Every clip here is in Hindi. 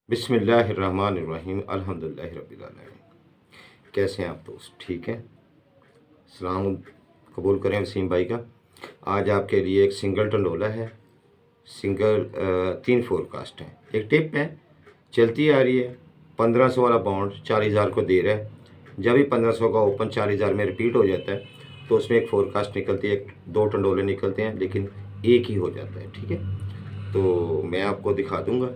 बिस्मिल्लाहिर्रहमानिर्रहीम अल्हम्दुलिल्लाहि रब्बिल आलमीन। कैसे हैं आप दोस्त? ठीक हैं? सलाम कबूल करें वसीम भाई का। आज आपके लिए एक सिंगल टंडोला है। सिंगल 3 फोरकास्ट हैं। एक टिप है, चलती आ रही है। 1500 वाला बाउंड 40,000 को दे रहा है। जब भी 1500 का ओपन 40,000 में रिपीट हो जाता है तो उसमें एक फोरकास्ट निकलती है, 2 टंडोले निकलते हैं, लेकिन एक ही हो जाता है। ठीक है, तो मैं आपको दिखा दूंगा।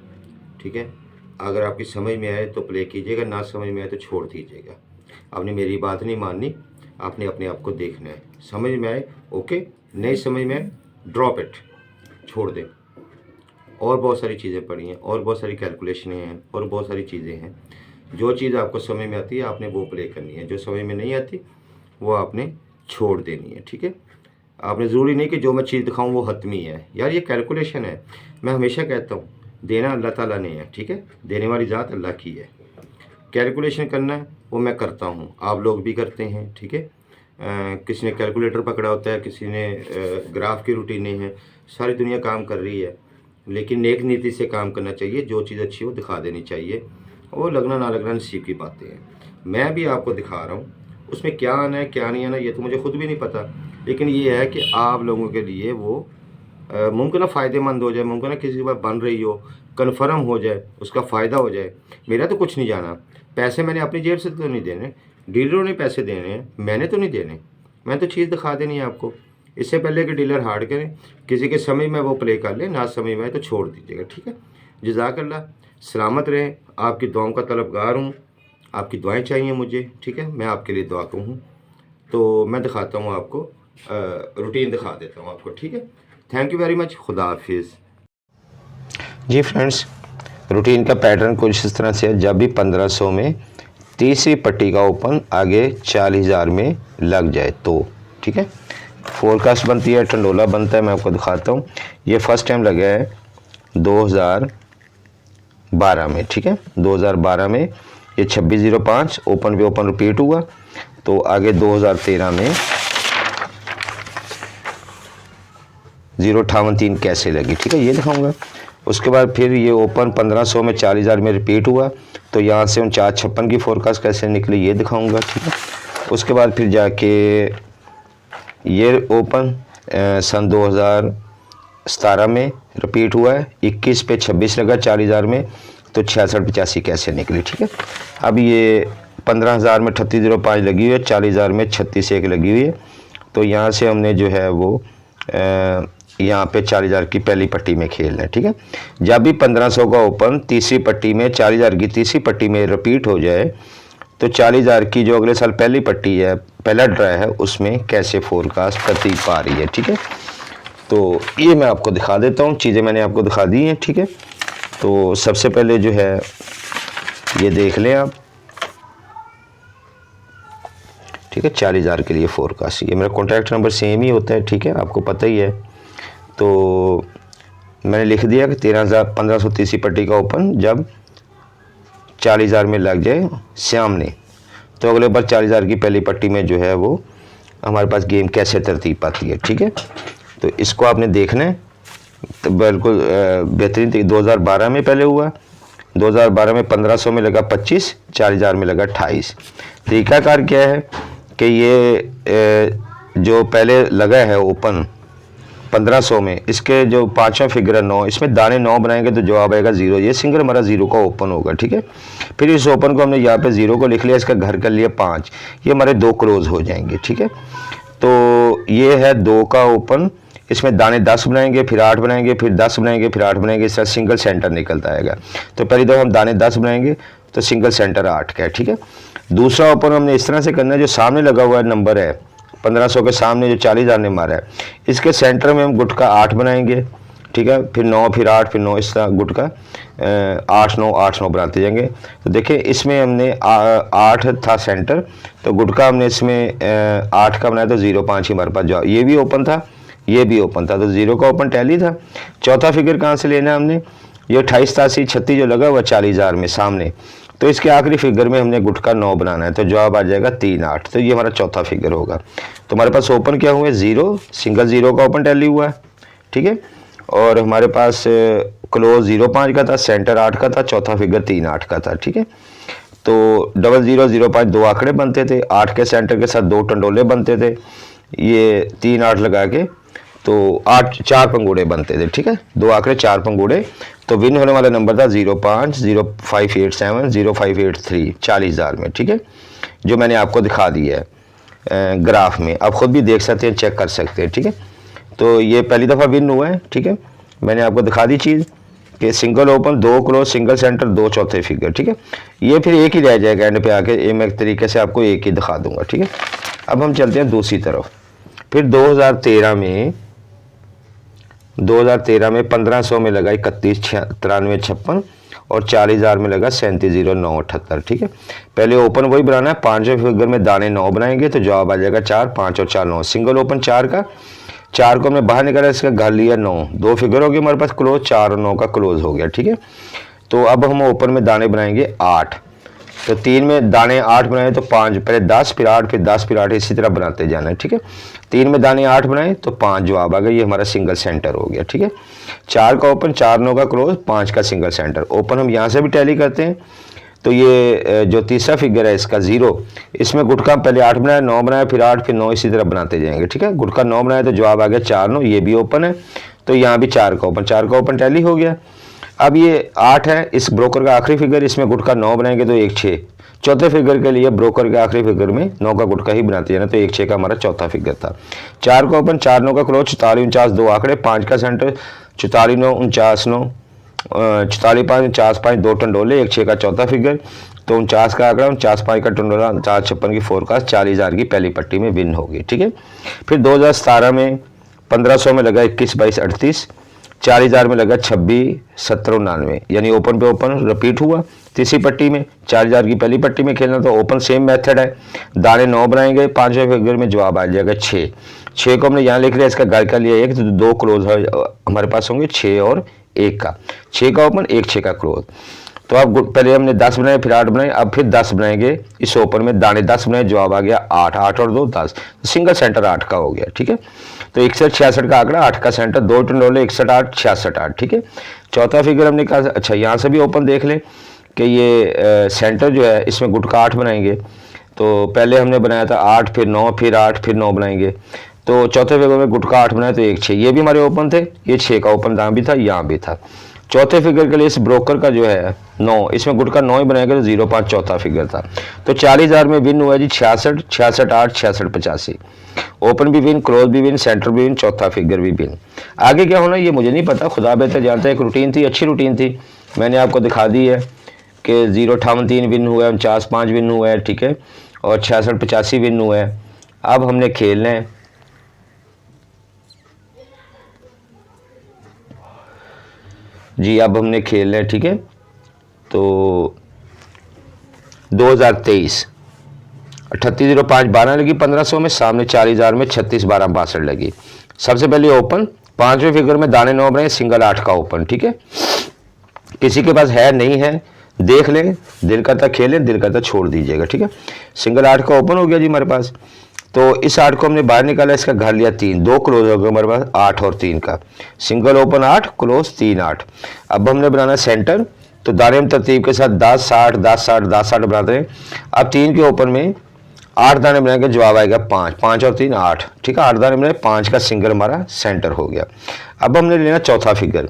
ठीक है, अगर आपकी समझ में आए तो प्ले कीजिएगा, ना समझ में आए तो छोड़ दीजिएगा। आपने मेरी बात नहीं माननी, आपने अपने आप को देखना है। समझ में आए ओके, नहीं समझ में आए ड्रॉप इट, छोड़ दें। और बहुत सारी चीज़ें पड़ी हैं, और बहुत सारी कैलकुलेशनें हैं, और बहुत सारी चीज़ें हैं। जो चीज़ आपको समझ में आती है आपने वो प्ले करनी है, जो समझ में नहीं आती वो आपने छोड़ देनी है। ठीक है, आपने ज़रूरी नहीं कि जो मैं चीज़ दिखाऊं वो हतमी है। यार ये कैलकुलेशन है। मैं हमेशा कहता हूँ देना अल्लाह ताला ने है। ठीक है, देने वाली ज़ात अल्लाह की है। कैलकुलेशन करना है वो मैं करता हूँ, आप लोग भी करते हैं। ठीक है, किसी ने कैलकुलेटर पकड़ा होता है, किसी ने ग्राफ की रूटीनें हैं। सारी दुनिया काम कर रही है, लेकिन नेक नीति से काम करना चाहिए। जो चीज़ अच्छी हो दिखा देनी चाहिए, और लगना ना लगना नसीब की बातें हैं। मैं भी आपको दिखा रहा हूँ, उसमें क्या आना है क्या नहीं आना ये तो मुझे खुद भी नहीं पता, लेकिन ये है कि आप लोगों के लिए वो मुमकिन है फ़ायदेमंद हो जाए, मुमकिन है किसी की बात बन रही हो, कन्फर्म हो जाए, उसका फ़ायदा हो जाए। मेरा तो कुछ नहीं जाना, पैसे मैंने अपनी जेब से तो नहीं देने, डीलरों ने पैसे देने हैं, मैंने तो नहीं देने। मैं तो चीज़ दिखा देनी है आपको। इससे पहले कि डीलर हार्ड करें, किसी के समझ में वो प्ले कर ले, ना समझ में आए तो छोड़ दीजिएगा। ठीक है, जज़ाकल्लाह, सलामत रहें। आपकी दुआओं का तलबगार हूँ, आपकी दुआएं चाहिए मुझे। ठीक है, मैं आपके लिए दुआ हूँ। तो मैं दिखाता हूँ आपको, रूटीन दिखा देता हूँ आपको। ठीक है, थैंक यू वेरी मच, खुदा हाफिज़। जी फ्रेंड्स, रूटीन का पैटर्न कुछ इस तरह से है। जब भी 1500 में तीसरी पट्टी का ओपन आगे 40,000 में लग जाए तो ठीक है, फोरकास्ट बनती है, टंडोला बनता है। मैं आपको दिखाता हूँ। ये फर्स्ट टाइम लगा है 2012 में। ठीक है, 2012 में ये 2605 ओपन पे ओपन रिपीट हुआ, तो आगे 2013 में 0.58 कैसे लगी, ठीक है, ये दिखाऊंगा। उसके बाद फिर ये ओपन 1500 में 40,000 में रिपीट हुआ, तो यहाँ से 4956 की फोरकास्ट कैसे निकली ये दिखाऊंगा। ठीक है, उसके बाद फिर जाके ये ओपन सन 2017 में रिपीट हुआ है, 21 पे 26 लगा 40,000 में, तो 6685 कैसे निकली। ठीक है, अब ये 15,000 में 3805 लगी हुई है, 40,000 में 3601 लगी हुई है, तो यहाँ से हमने जो है वो यहाँ पे 40,000 की पहली पट्टी में खेलना है। ठीक है, जब भी 1500 का ओपन तीसरी पट्टी में 40,000 की तीसरी पट्टी में रिपीट हो जाए, तो 40,000 की जो अगले साल पहली पट्टी है, पहला ड्रा है, उसमें कैसे फोरकास्ट तरतीब पा रही है। ठीक है, तो ये मैं आपको दिखा देता हूँ, चीज़ें मैंने आपको दिखा दी हैं। ठीक है, तो सबसे पहले जो है ये देख लें आप। ठीक है, 40,000 के लिए फोरकास्ट, ये मेरा कॉन्टैक्ट नंबर सेम ही होता है। ठीक है, आपको पता ही है। तो मैंने लिख दिया कि 13,1500 तीसरी पट्टी का ओपन जब 40,000 में लग जाए सामने, तो अगले बार 40,000 की पहली पट्टी में जो है वो हमारे पास गेम कैसे तरतीब पाती है। ठीक है, तो इसको आपने देखना है, तो बिल्कुल बेहतरीन। 2012 में पहले हुआ, 2012 में 1500 में लगा 25, 40,000 में लगा 28। तरीकाकार क्या है कि ये जो पहले लगा है ओपन 1500 में, इसके जो पाँचवा फिगर है 9, इसमें दाने 9 बनाएंगे तो जवाब आएगा 0। ये सिंगल हमारा 0 का ओपन होगा। ठीक है, फिर इस ओपन को हमने यहाँ पे 0 को लिख लिया, इसका घर कर लिया 5, ये हमारे 2 क्लोज हो जाएंगे। ठीक है, तो ये है 2 का ओपन, इसमें दाने 10 बनाएंगे, फिर 8 बनाएंगे, फिर 10 बनाएंगे, फिर 8 बनाएंगे, इसका सिंगल सेंटर निकलता आएगा। तो पहली दफ़ा हम दाने 10 बनाएंगे तो सिंगल सेंटर 8 का है। ठीक है, दूसरा ओपन हमने इस तरह से करना है, जो सामने लगा हुआ नंबर है 1500 के सामने जो 40,000 ने मारा है, इसके सेंटर में हम गुट का 8 बनाएंगे। ठीक है, फिर 9, फिर 8, फिर 9, इस तरह गुट का 8 9 8 9 बनाते जाएंगे। तो देखिए इसमें हमने 8 था सेंटर, तो गुट का हमने इसमें 8 का बनाया, तो 0.5 ही हमारे पास जाओ। ये भी ओपन था, ये भी ओपन था, तो 0 का ओपन टैली था। चौथा फिगर कहाँ से लेना है हमने, ये 28 88 36 जो लगा हुआ 40,000 में सामने, तो इसके आखिरी फिगर में हमने गुट का 9 बनाना है, तो जवाब आ जाएगा 3 8। तो ये हमारा चौथा फिगर होगा। तो हमारे पास ओपन क्या हुआ है 0, सिंगल 0 का ओपन टैली हुआ है। ठीक है, और हमारे पास क्लोज 05 का था, सेंटर 8 का था, चौथा फिगर 38 का था। ठीक है, तो 0005 दो आंकड़े बनते थे, 8 के सेंटर के साथ दो टंडोले बनते थे, ये 3 8 लगा के तो 8 4 पंगूड़े बनते थे। ठीक है, दो आंकड़े 4 पंगूड़े, तो विन होने वाला नंबर था 05 0587 0583 40,000 में। ठीक है, जो मैंने आपको दिखा दिया है ग्राफ में, आप खुद भी देख सकते हैं, चेक कर सकते हैं। ठीक है, तो ये पहली दफ़ा विन हुआ है। ठीक है, मैंने आपको दिखा दी चीज़ कि सिंगल ओपन, दो क्लोज, सिंगल सेंटर, दो चौथे फिगर। ठीक है, ये फिर एक ही रह जाएगा एंड पे आके, ये मैं एक तरीके से आपको एक ही दिखा दूंगा। ठीक है, अब हम चलते हैं दूसरी तरफ। फिर 2013 में 1500 में लगा 31 93 56 और 40,000 में लगा 370978। ठीक है, पहले ओपन वही बनाना है, पांचवें फिगर में दाने 9 बनाएंगे तो जवाब आ जाएगा 4, 5 और 4 9। सिंगल ओपन 4 का, 4 को हमने बाहर निकाला, इसका घर लिया 9, दो फिगर हो गए हमारे पास क्लोज, 4 और 9 का क्लोज हो गया। ठीक है, तो अब हम ओपन में दाने बनाएंगे 8, तो 3 में दाने 8 बनाए तो 5, पहले 10 फिर 8 फिर 10 फिर 8, इसी तरह बनाते जाना है। ठीक है, 3 में दाने 8 बनाए तो 5 जवाब आ गया, ये हमारा सिंगल सेंटर हो गया। ठीक है, 4 का ओपन, 4 9 का क्लोज, 5 का सिंगल सेंटर। ओपन हम यहाँ से भी टैली करते हैं, तो ये जो तीसरा फिगर है इसका 0, इसमें गुटका पहले 8 बनाया, 9 बनाया, फिर 8 फिर 9, इसी तरह बनाते जाएंगे। ठीक है, गुटका 9 बनाया तो जवाब आ गया 4 9, ये भी ओपन है, तो यहाँ भी 4 का ओपन टैली हो गया। अब ये 8 है, इस ब्रोकर का आखिरी फिगर, इसमें गुटका 9 बनाएंगे तो 1 6, चौथे फिगर के लिए ब्रोकर के आखिरी फिगर में 9 का गुटका ही बनाते जाना, तो 1 6 का हमारा चौथा फिगर था। 4 का ओपन, 4 9 का क्लोज, 44 49 दो आंकड़े, 5 का सेंटर, 44 9 49 9, 44 5 49 5 दो टंडोले, 1 6 का चौथा फिगर, तो 49 का आंकड़ा, 49 5 का टंडोला, 4 56 की फोरकास्ट, 40,000 की पहली पट्टी में विन होगी। ठीक है, फिर 2017 में 1500 में लगा 21 22 38, 40,000 में लगा 26 70 99, यानी ओपन पे ओपन रिपीट हुआ। तीसरी पट्टी में 40,000 की पहली पट्टी में खेलना, तो ओपन सेम मेथड है, दाने 9 बनाएंगे, पांचवें फिगर में जवाब आ जाएगा 6 को हमने यहाँ लिख लिया, इसका घर का लिया 1, तो दो क्लोज हमारे पास होंगे 6 और 1 का, 6 का ओपन 1 6 का क्लोज। तो अब पहले हमने 10 बनाए, फिर 8 बनाए, अब फिर 10 बनाएंगे, इस ओपन में दाने 10 बनाए, जवाब आ गया 8 8 और 2 10, तो सिंगल सेंटर 8 का हो गया। ठीक है, तो 61 66 का आंकड़ा, 8 का सेंटर, दो टंडोले, 61 8 66 8। ठीक है, चौथा फिगर हमने कहा, अच्छा यहाँ से भी ओपन देख लें कि ये सेंटर जो है इसमें गुटका 8 बनाएंगे, तो पहले हमने बनाया था 8 फिर 9 फिर 8 फिर 9 बनाएंगे, तो चौथे फिगर में गुटका 8 बनाए तो 1 6, ये भी हमारे ओपन थे, ये 6 का ओपन यहाँ भी था, यहाँ भी था। चौथे फिगर के लिए इस ब्रोकर का जो है 9, इसमें गुटका 9 ही बनाएगा, तो 05 चौथा फिगर था। तो 40,000 में विन हुआ जी 66 66 8 66 85, ओपन भी विन, क्लोज भी विन, सेंटर भी विन, चौथा फिगर भी विन। आगे क्या होना ये मुझे नहीं पता, खुदा बेहतर जानता है। एक रूटीन थी, अच्छी रूटीन थी, मैंने आपको दिखा दी है कि 058 विन हुआ है, 49 5 विन हुआ है। ठीक है, और 66 85 विन हुआ है। अब हमने खेलना है जी, अब हमने खेलना है। ठीक है, तो 2023 3805 12 लगी 1500 में, सामने 40,000 में 36 12 62 लगी। सबसे पहले ओपन, पांचवें फिगर में दाने 9 बनाए, सिंगल 8 का ओपन। ठीक है, किसी के पास है नहीं है देख लें, दिल करता खेलें, दिल करता छोड़ दीजिएगा। ठीक है, सिंगल 8 का ओपन हो गया जी हमारे पास, तो इस 8 को हमने बाहर निकाला, इसका घर लिया 3, दो क्लोज हो गए हमारे पास 8 और 3 का, सिंगल ओपन 8 क्लोज 3 8। अब हमने बनाना सेंटर, तो दाने हम तरतीब के साथ 10 60 10 60 10 60 बनाते हैं। अब 3 के ओपन में 8 दाने बनाएंगे, जवाब आएगा 5 5 और 3 8। ठीक है, 8 दाने बनाए, 5 का सिंगल हमारा सेंटर हो गया। अब हमने लेना चौथा फिगर,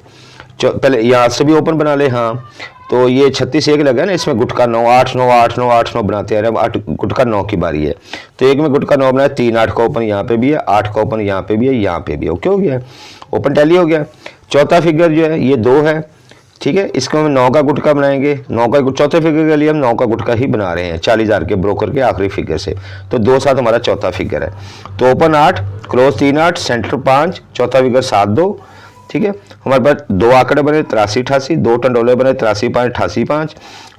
पहले यहाँ से भी ओपन बना ले। हाँ, तो ये 36 1 लगा ना, इसमें गुटका 9 8 9 8 9 8 9 बनाते हैं, अब 8 गुटका 9 की बारी है, तो एक में गुटका 9 बनाया, 3 8 का ओपन यहाँ पे भी है, 8 का ओपन यहाँ पे भी है, यहाँ पे भी है, ओके हो गया, ओपन टैली हो गया। चौथा फिगर जो है ये 2 है। ठीक है, इसको हम 9 का गुटका बनाएंगे, 9 का चौथे फिगर के लिए हम 9 का गुटका ही बना रहे हैं 40,000 के ब्रोकर के आखिरी फिगर से, तो 2 7 हमारा चौथा फिगर है। तो ओपन 8 क्लोज 3 8 सेंटर 5, चौथा फिगर 7 2। ठीक है, हमारे पास दो आंकड़े बने 83 88, दो टंडोले बने 83 5 88 5,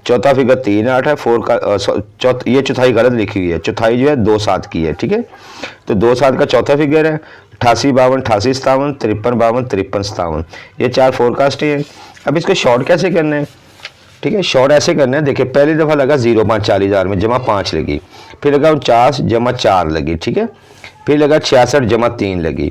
चौथा फिगर 3 8 है, 4 का ये चौथाई गलत लिखी हुई है, चौथाई जो है 2 7 की है। ठीक है, तो 2 7 का चौथा फिगर है, 88 52 88 57 53 52 53 57, ये 4 फोरकास्ट है। अब इसको शॉर्ट कैसे करना है? ठीक है, शॉर्ट ऐसे करना है, देखिए पहली दफ़ा लगा 05 40,000 में जमा 5 लगी, फिर लगा 49 जमा 4 लगी। ठीक है, फिर लगा 66 जमा 3 लगी,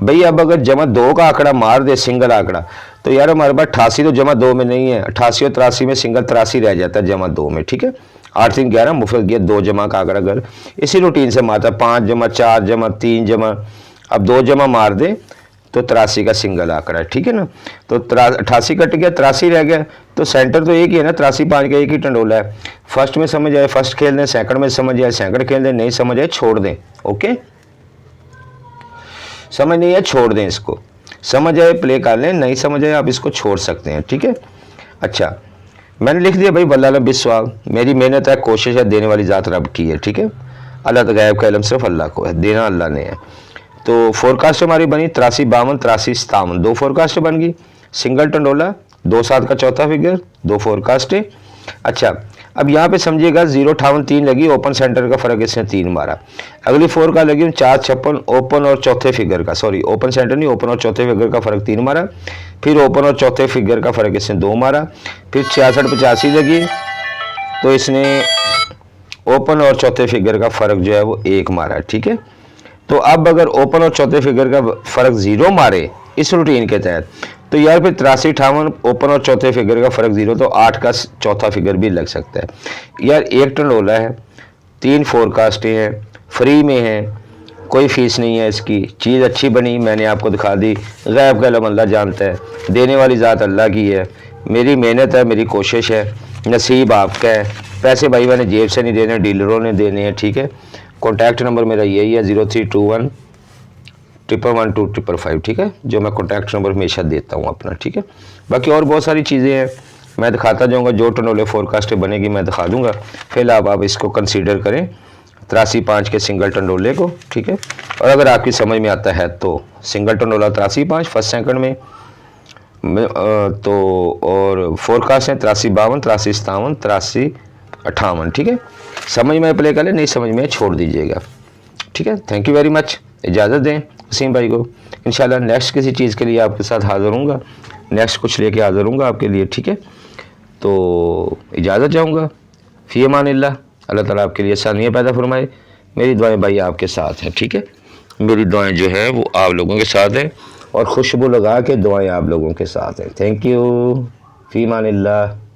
भाई अब अगर जमा 2 का आंकड़ा मार दे सिंगल आंकड़ा, तो यार हमारे पास 88 तो जमा 2 में नहीं है, 88 और 83 में सिंगल 83 रह जाता है जमा 2 में, ठीक है। 8 3 11 मुफ्रद गया 2 जमा का आंकड़ा अगर इसी रूटीन से मारता 5 जमा 4 जमा 3 जमा, अब 2 जमा मार दे तो 83 का सिंगल आंकड़ा है, ठीक है ना। तो 88 कट गया 83 रह गया, तो सेंटर तो एक ही है ना, 83 5 का एक ही टंडोला है। फर्स्ट में समझ आए फर्स्ट खेल दें, सेकंड में समझ आए सेकंड खेल दें, नहीं समझ आए छोड़ दें। ओके, समझ नहीं है छोड़ दें, इसको समझ आए प्ले कर लें, नहीं समझ आए आप इसको छोड़ सकते हैं, ठीक है। अच्छा, मैंने लिख दिया भाई वल्लाह बिस्वाब, मेरी मेहनत है कोशिश है, देने वाली ज़ात रब की है, ठीक है। अल्लाह तो गायब का इल्म सिर्फ अल्लाह को है, देना अल्लाह ने है। तो फोरकास्ट हमारी बनी 83 52 83 57, 2 फोरकास्ट बन गई, सिंगल टंडोला 2 7 का चौथा फिगर, 2 फोरकास्ट है। अच्छा, अब यहाँ पे समझिएगा 0 58 3 लगी, ओपन सेंटर का फर्क इसने 3 मारा। अगली 4 का लगी 4 56, ओपन और चौथे फिगर का, सॉरी ओपन सेंटर नहीं, ओपन और चौथे फिगर का फर्क 3 मारा। फिर ओपन और चौथे फिगर का फर्क इसने 2 मारा। फिर 66 85 लगी, तो इसने ओपन और चौथे फिगर का फर्क जो है वो 1 मारा, ठीक है। तो अब अगर ओपन और चौथे फिगर का फर्क 0 मारे इस रूटीन के तहत, तो यार फिर 83 58 ओपन और चौथे फिगर का फर्क 0, तो 8 का चौथा फिगर भी लग सकता है। यार एक टंडोला है, 3 फोरकास्टें हैं, फ्री में है, कोई फीस नहीं है इसकी, चीज़ अच्छी बनी मैंने आपको दिखा दी, गैब का इल्म अल्लाह जानता है, देने वाली ज़ात अल्लाह की है, मेरी मेहनत है, मेरी कोशिश है, नसीब आपका है। पैसे भाई मैंने जेब से नहीं देने, डीलरों ने देने हैं, ठीक है। कॉन्टैक्ट नंबर मेरा यही है 0321 111 2555, ठीक है, जो मैं कॉन्टैक्ट नंबर हमेशा देता हूँ अपना, ठीक है। बाकी और बहुत सारी चीज़ें हैं, मैं दिखाता जाऊँगा, जो टंडोले फोरकास्ट बनेगी मैं दिखा दूँगा। फिलहाल आप इसको कंसीडर करें 83 5 के सिंगल टंडोले को, ठीक है। और अगर आपकी समझ में आता है तो सिंगल टंडोला 83 5 फर्स्ट सेकंड में, तो और फोरकास्ट है 83 52 83 57 83 58, ठीक है। समझ में प्ले कर ले, नहीं समझ में छोड़ दीजिएगा, ठीक है। थैंक यू वेरी मच, इजाज़त दें वसीम भाई को। इंशाल्लाह नेक्स्ट किसी चीज़ के लिए आपके साथ हाज़िर हूँगा, नेक्स्ट कुछ लेके हाज़िर हूँगा आपके लिए, ठीक है। तो इजाज़त चाहूँगा, फ़ी अमानिल्लाह, अल्लाह ताला आपके लिए आसानियाँ पैदा फरमाए। मेरी दुआएं भाई आपके साथ हैं, ठीक है, मेरी दुआएं जो है वो आप लोगों के साथ हैं, और खुशबू लगा के दुआएं आप लोगों के साथ हैं। थैंक यू, फ़ी अमानिल्लाह।